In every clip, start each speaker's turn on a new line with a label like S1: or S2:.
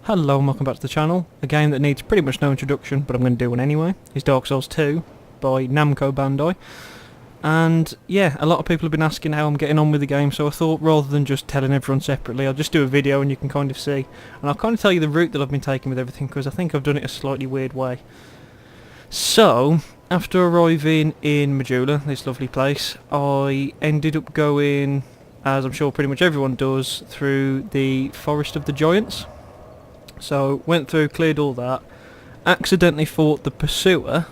S1: Hello and welcome back to the channel. A game that needs pretty much no introduction, but I'm going to do one anyway, is Dark Souls 2 by Namco Bandai. And yeah, a lot of people have been asking how I'm getting on with the game, so I thought rather than just telling everyone separately, I'll just do a video and you can kind of see. And I'll kind of tell you the route that I've been taking with everything, because I think I've done it a slightly weird way. So, after arriving in Majula, this lovely place, I ended up going, as I'm sure pretty much everyone does, through the Forest of the Giants. So, went through, cleared all that, accidentally fought the Pursuer,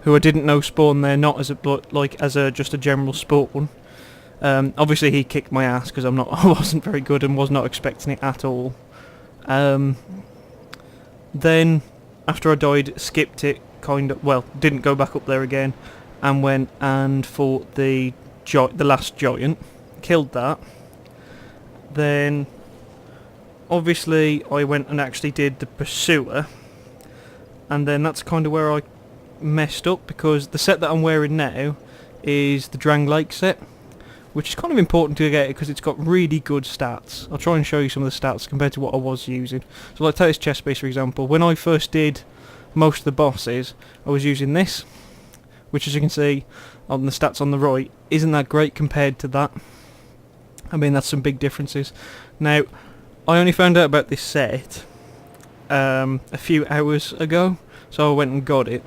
S1: who I didn't know spawned there, not as a just a general spawn. Obviously he kicked my ass because I wasn't very good and was not expecting it at all. Then, after I died, skipped it, didn't go back up there again, and went and fought the last giant, killed that. Then, obviously, I went and actually did the Pursuer, and then that's kind of where I messed up, because the set that I'm wearing now is the Drang Lake set, which is kind of important to get because it's got really good stats. I'll try and show you some of the stats compared to what I was using. So like take this chest piece for example. When I first did most of the bosses, I was using this, which as you can see on the stats on the right, isn't that great compared to that. I mean, that's some big differences. Now, I only found out about this set a few hours ago, so I went and got it.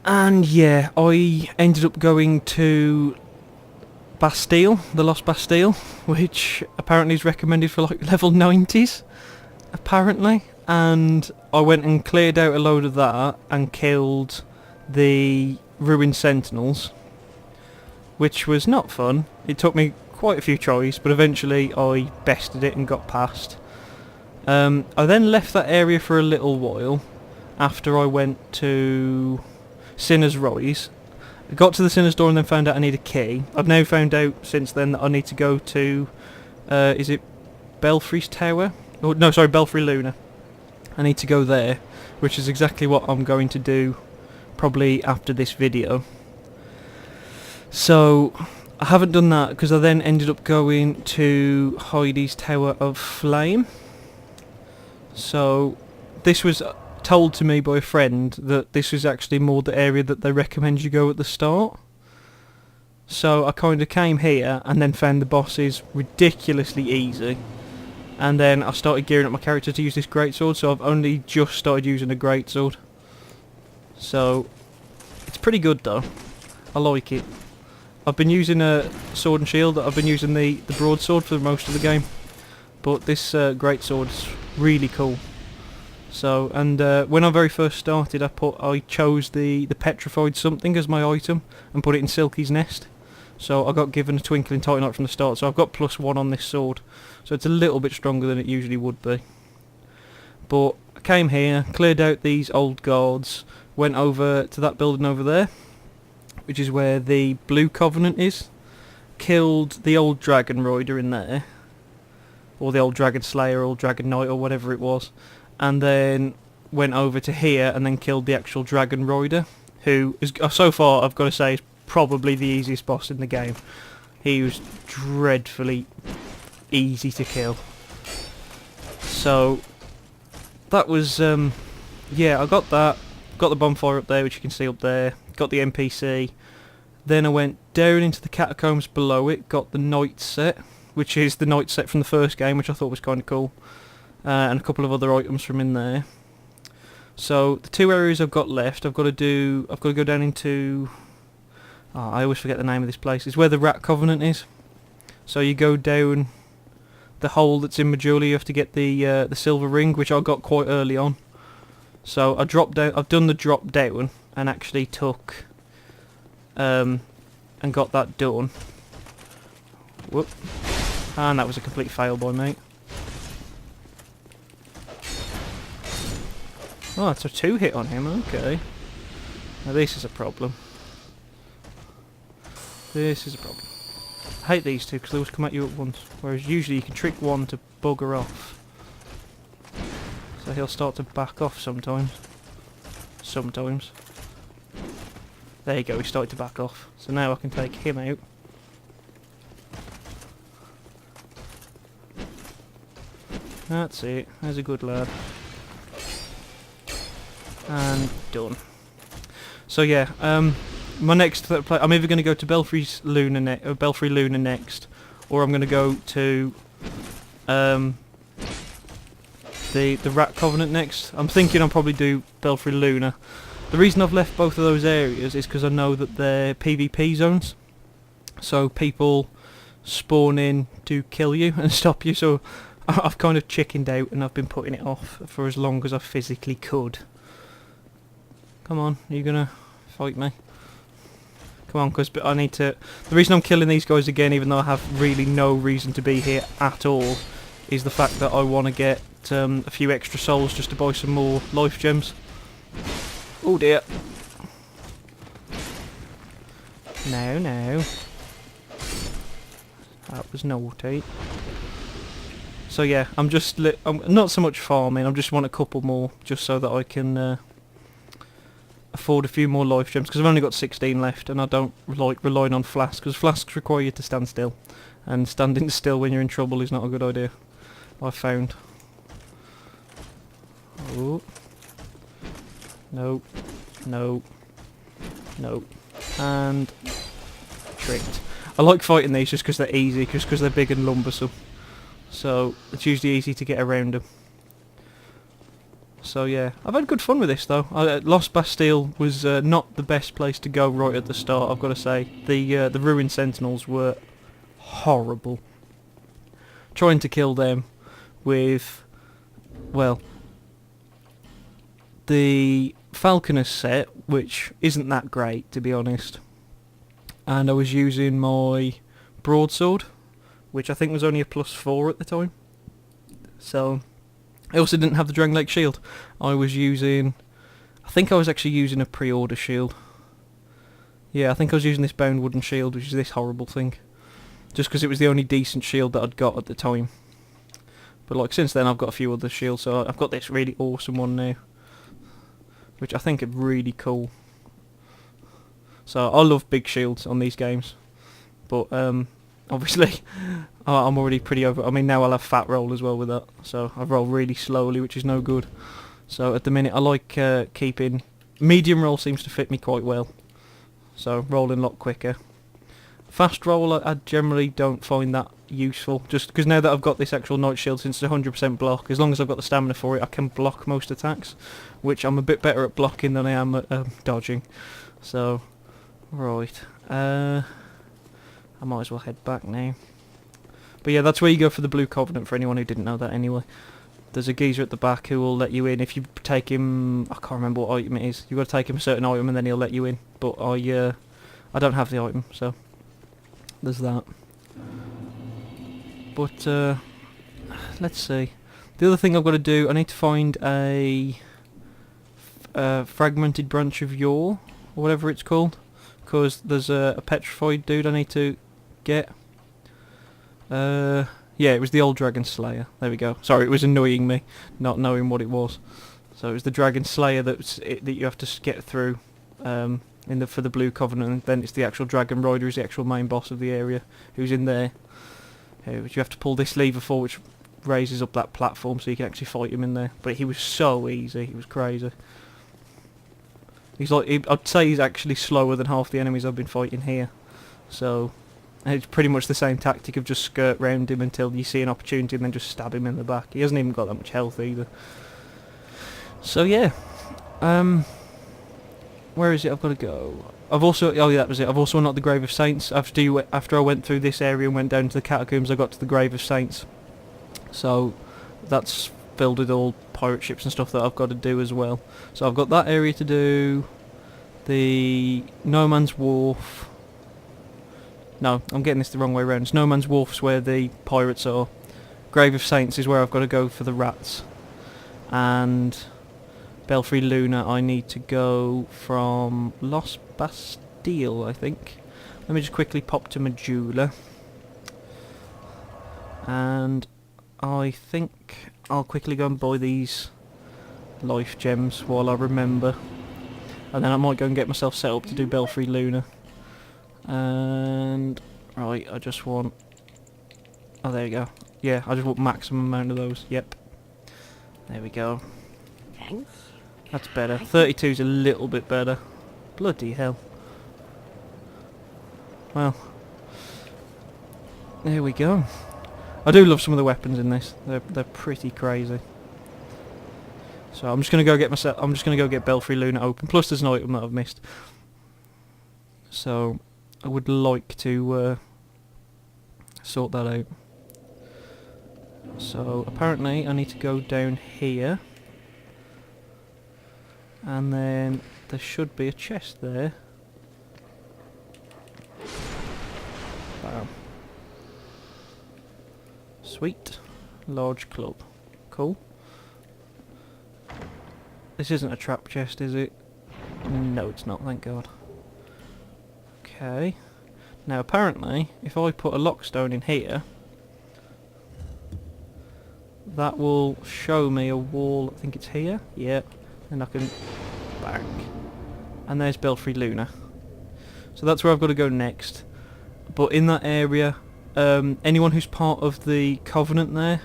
S1: And yeah, I ended up going to Bastille, the Lost Bastille, which apparently is recommended for like level 90s, apparently. And I went and cleared out a load of that and killed the Ruined Sentinels, which was not fun. It took me quite a few tries, but eventually I bested it and got past. I then left that area for a little while after I went to Sinner's Rise. I got to the Sinner's Door and then found out I need a key. I've now found out since then that I need to go to, is it Belfry's Tower? Oh, no, sorry, Belfry Luna. I need to go there, which is exactly what I'm going to do probably after this video. So, I haven't done that because I then ended up going to Heidi's Tower of Flame. So, this was told to me by a friend that this is actually more the area that they recommend you go at the start. So I kind of came here and then found the bosses ridiculously easy, and then I started gearing up my character to use this greatsword, so I've only just started using a greatsword. So it's pretty good though, I like it. I've been using a sword and shield, I've been using the broadsword for most of the game, but this greatsword is really cool. So, and when I very first started, I chose the petrified something as my item and put it in Silky's nest. So I got given a twinkling titanite from the start, so I've got +1 on this sword. So it's a little bit stronger than it usually would be. But I came here, cleared out these old guards, went over to that building over there, which is where the Blue Covenant is, killed the old Dragon Rider in there, or the old Dragon Slayer, or Dragon Knight, or whatever it was. And then went over to here and then killed the actual Dragon Rider, who is, so far I've got to say, is probably the easiest boss in the game. He was dreadfully easy to kill. So that was yeah, I got that, got the bonfire up there, which you can see up there, got the NPC. Then I went down into the catacombs below it, got the Knight set, which is the Knight set from the first game, which I thought was kind of cool. And a couple of other items from in there. So the two areas I've got left, I've got to go down into, I always forget the name of this place. It's where the Rat Covenant is. So you go down the hole that's in Majula. You have to get the silver ring, which I got quite early on. So I dropped down. I've done the drop down and actually took and got that done. Whoop! And that was a complete fail by me. Oh, it's a 2-hit on him, okay. Now this is a problem. This is a problem. I hate these two because they always come at you at once, whereas usually you can trick one to bugger off. So he'll start to back off sometimes. Sometimes. There you go, he started to back off. So now I can take him out. That's it. There's a good lad. And done. So yeah, my next play, I'm either going to go to Belfry Luna next, or I'm going to go to the Rat Covenant next. I'm thinking I'll probably do Belfry Luna. The reason I've left both of those areas is because I know that they're PvP zones, so people spawn in to kill you and stop you, so I've kind of chickened out and I've been putting it off for as long as I physically could. Come on, are you gonna fight me? Come on, because I need to... The reason I'm killing these guys again, even though I have really no reason to be here at all, is the fact that I want to get a few extra souls just to buy some more life gems. Oh dear. No, no. That was naughty. So yeah, I'm not so much farming, I just want a couple more, just so that I can afford a few more life gems, because I've only got 16 left, and I don't like relying on flasks, because flasks require you to stand still, and standing still when you're in trouble is not a good idea, I've found. Oh. No. No. No. And... tricked. I like fighting these just because they're easy, just because they're big and lumbersome. So, it's usually easy to get around them. So yeah, I've had good fun with this though. Lost Bastille was not the best place to go right at the start, I've got to say. The Ruined Sentinels were horrible. Trying to kill them with, well, the Falconer's set, which isn't that great to be honest. And I was using my broadsword, which I think was only a +4 at the time. So... I also didn't have the Dragon Lake shield. I think I was actually using a pre-order shield. Yeah, I think I was using this bound wooden shield, which is this horrible thing. Just because it was the only decent shield that I'd got at the time. But like since then I've got a few other shields, so I've got this really awesome one now. Which I think are really cool. So I love big shields on these games. But obviously... I'm already pretty over... I mean, now I'll have fat roll as well with that. So I roll really slowly, which is no good. So at the minute, I like keeping... Medium roll seems to fit me quite well. So rolling a lot quicker. Fast roll, I generally don't find that useful. Just because now that I've got this actual Knight Shield, since it's 100% block, as long as I've got the stamina for it, I can block most attacks. Which I'm a bit better at blocking than I am at dodging. So, right. I might as well head back now. But yeah, that's where you go for the Blue Covenant, for anyone who didn't know that anyway. There's a geezer at the back who will let you in if you take him... I can't remember what item it is. You've got to take him a certain item and then he'll let you in. But I don't have the item, so... there's that. But, let's see. The other thing I've got to do, I need to find a... fragmented branch of yore, or whatever it's called. Because there's a petrified dude I need to get. Yeah, it was the old Dragon Slayer. There we go. Sorry, it was annoying me, not knowing what it was. So it was the Dragon Slayer that you have to get through for the Blue Covenant, and then it's the actual Dragon Rider who's the actual main boss of the area, who's in there. Which you have to pull this lever for, which raises up that platform so you can actually fight him in there. But he was so easy, he was crazy. He's like, I'd say he's actually slower than half the enemies I've been fighting here. So... and it's pretty much the same tactic of just skirt round him until you see an opportunity and then just stab him in the back. He hasn't even got that much health either. So yeah. Where is it I've got to go? I've also... oh yeah, that was it. I've also unlocked the Grave of Saints. After I went through this area and went down to the Catacombs, I got to the Grave of Saints. So that's filled with all pirate ships and stuff that I've got to do as well. So I've got that area to do. The No Man's Wharf... no, I'm getting this the wrong way around. It's No Man's Wharf's where the pirates are. Grave of Saints is where I've got to go for the rats. And Belfry Luna, I need to go from Lost Bastille, I think. Let me just quickly pop to Majula. And I think I'll quickly go and buy these life gems while I remember. And then I might go and get myself set up to do Belfry Luna. And right, I just want... oh, there you go. yeah, I just want maximum amount of those. Yep. There we go.
S2: Thanks.
S1: That's better. 32 is a little bit better. Bloody hell. Well, there we go. I do love some of the weapons in this. They're pretty crazy. So I'm just gonna go get myself. I'm just gonna go get Belfry Luna open. Plus, there's an item that I've missed. So I would like to sort that out. So apparently I need to go down here, and then there should be a chest there. Bam. Sweet. Large club. Cool. This isn't a trap chest, is it? No, it's not, thank God. Okay. Now apparently, if I put a lockstone in here, that will show me a wall. I think it's here. Yeah. And I can bang. And there's Belfry Luna. So that's where I've got to go next. But in that area, anyone who's part of the Covenant there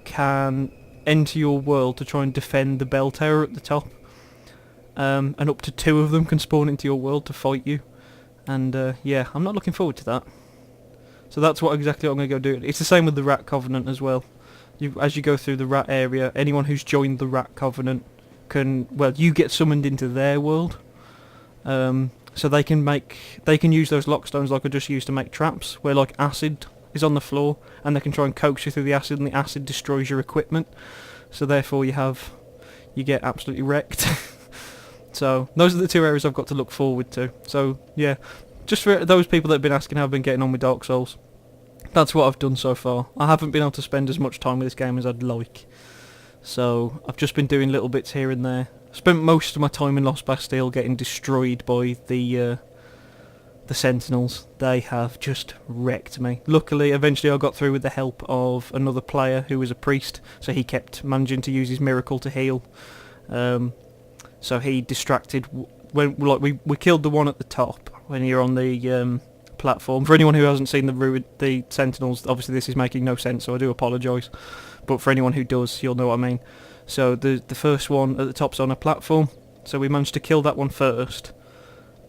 S1: can enter your world to try and defend the bell tower at the top. And up to 2 of them can spawn into your world to fight you. And yeah, I'm not looking forward to that. So that's exactly what I'm going to go do. It's the same with the Rat Covenant as well. As you go through the Rat area, anyone who's joined the Rat Covenant can, well, you get summoned into their world. So they can use those lockstones like I just used to make traps, where like acid is on the floor, and they can try and coax you through the acid, and the acid destroys your equipment. So therefore you get absolutely wrecked. So those are the 2 areas I've got to look forward to. So yeah, just for those people that have been asking how I've been getting on with Dark Souls, that's what I've done so far. I haven't been able to spend as much time with this game as I'd like. So I've just been doing little bits here and there. Spent most of my time in Lost Bastille getting destroyed by the Sentinels. They have just wrecked me. Luckily, eventually I got through with the help of another player who was a priest, so he kept managing to use his miracle to heal. So he distracted when we killed the one at the top when you're on the platform. For anyone who hasn't seen the Sentinels, obviously this is making no sense, so I do apologise. But for anyone who does, you'll know what I mean. So the first one at the top's on a platform, so we managed to kill that one first,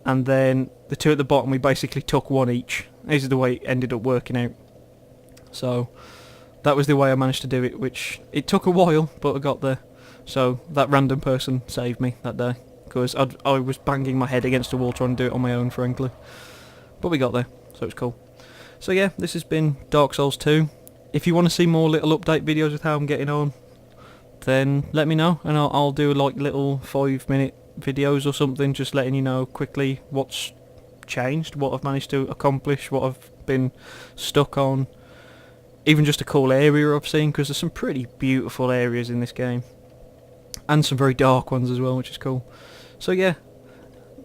S1: and then the 2 at the bottom we basically took 1 each. This is the way it ended up working out. So that was the way I managed to do it, which it took a while, but I got there. So that random person saved me that day, because I was banging my head against a wall trying to do it on my own, frankly. But we got there, so it's cool. So yeah, this has been Dark Souls 2. If you want to see more little update videos with how I'm getting on, then let me know, and I'll do like little 5-minute videos or something, just letting you know quickly what's changed, what I've managed to accomplish, what I've been stuck on, even just a cool area I've seen, because there's some pretty beautiful areas in this game. And some very dark ones as well, which is cool. So yeah,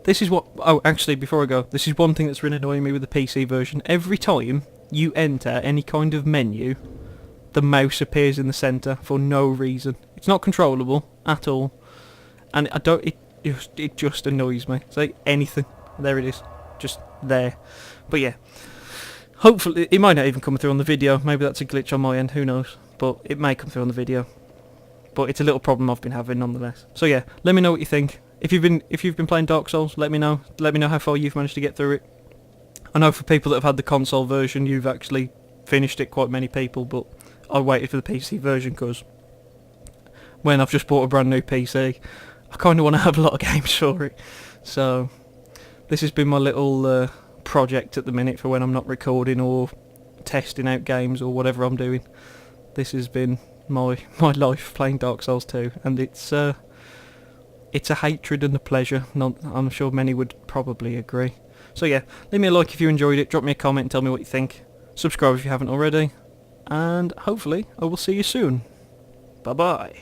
S1: this is what... Oh, actually, before I go, this is one thing that's really annoying me with the PC version. Every time you enter any kind of menu, the mouse appears in the centre for no reason. It's not controllable at all. And it just annoys me. It's like anything. There it is. Just there. But yeah. Hopefully, it might not even come through on the video. Maybe that's a glitch on my end, who knows. But it may come through on the video. But it's a little problem I've been having nonetheless. So yeah, let me know what you think. If you've been playing Dark Souls, let me know. Let me know how far you've managed to get through it. I know for people that have had the console version, you've actually finished it, quite many people, but I waited for the PC version because when I've just bought a brand new PC, I kind of want to have a lot of games for it. So this has been my little project at the minute for when I'm not recording or testing out games or whatever I'm doing. This has been my life playing Dark Souls 2, and it's a hatred and a pleasure. I'm sure many would probably agree. So yeah, leave me a like if you enjoyed it, drop me a comment and tell me what you think. Subscribe if you haven't already, and hopefully I will see you soon. Bye bye.